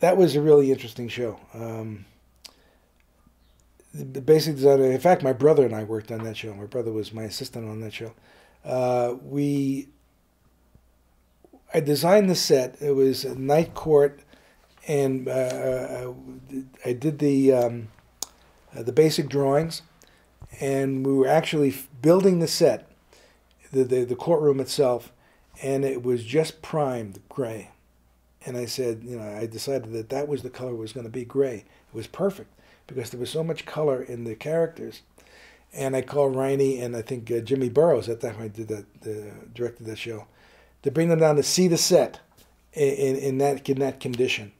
that was a really interesting show. The basic designer. In fact, my brother and I worked on that show. My brother was my assistant on that show. I designed the set. It was a night court, and I did the basic drawings, and we were actually building the set, the courtroom itself, and it was just primed gray. And I said, I decided that that was the color it was going to be, gray. It was perfect because there was so much color in the characters. And I called Riney and I think Jimmy Burrows at that point directed that show, to bring them down to see the set in that condition.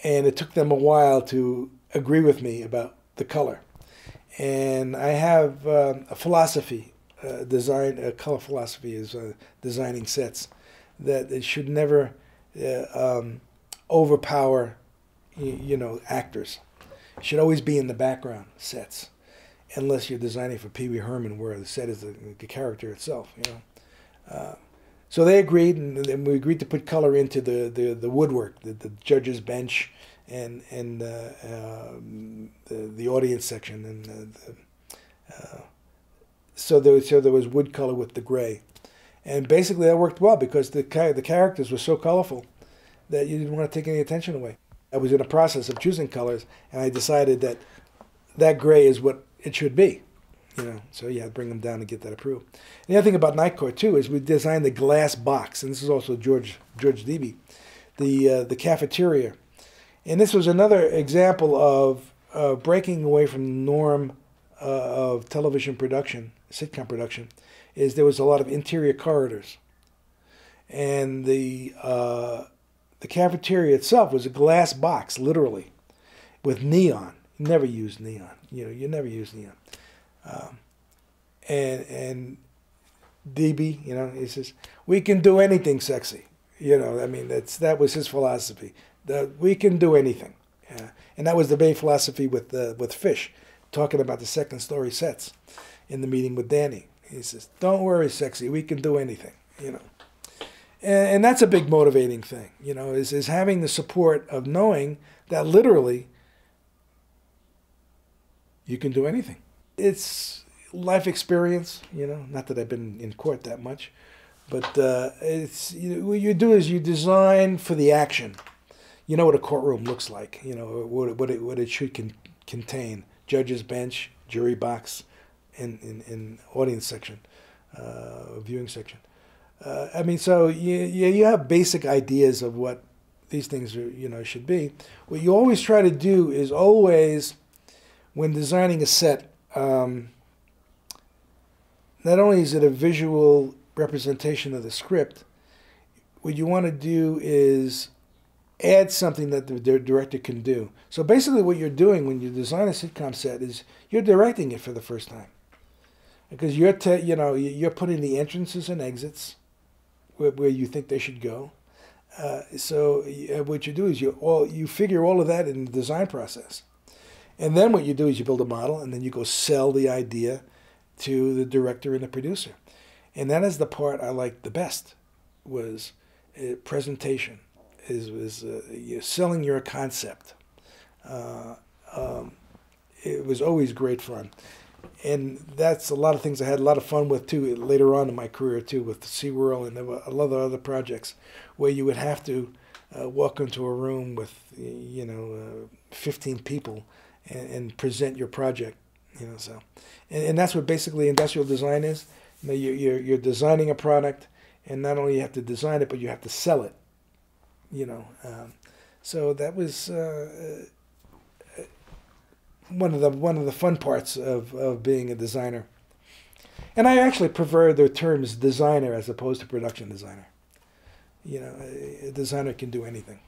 And it took them a while to agree with me about the color. And I have a philosophy, a color philosophy is designing sets, that it should never overpower, actors. It should always be in the background, sets, unless you're designing for Pee Wee Herman, where the set is the character itself. So they agreed, and we agreed to put color into the woodwork, the judge's bench, and the audience section, and so there was wood color with the gray. And basically that worked well because the characters were so colorful that you didn't want to take any attention away. I was in a process of choosing colors, and I decided that gray is what it should be. So you had to bring them down and get that approved. And the other thing about Night Court too is we designed the glass box, and this is also George Debe, the cafeteria. And this was another example of breaking away from the norm of television production, sitcom production, is there was a lot of interior corridors. And the cafeteria itself was a glass box, literally, with neon. You never use neon. You never use neon. And DB, he says, we can do anything sexy. That was his philosophy. That we can do anything. And that was the main philosophy with Fish, talking about the second story sets in the meeting with Danny. He says, don't worry, sexy, we can do anything, And that's a big motivating thing, is having the support of knowing that literally you can do anything. It's life experience, not that I've been in court that much, but it's what you do is you design for the action. You know what a courtroom looks like, what it should contain. Judge's bench, jury box, in audience section, viewing section. So you have basic ideas of what these things are, should be. What you always try to do is always, when designing a set, not only is it a visual representation of the script, what you want to do is add something that the director can do. So basically what you're doing when you design a sitcom set is you're directing it for the first time. Because you're putting the entrances and exits where you think they should go. So what you do is you figure all of that in the design process. And then what you do is you build a model, and then you go sell the idea to the director and the producer. And that is the part I liked the best, was presentation, is selling your concept. It was always great fun. And that's a lot of things I had a lot of fun with, too, later on in my career, too, with SeaWorld and a lot of other projects where you would have to walk into a room with, 15 people and present your project, so. And that's what basically industrial design is. You're designing a product, and not only you have to design it, but you have to sell it, So that was one of the fun parts of being a designer. And I actually prefer the terms designer as opposed to production designer. A designer can do anything.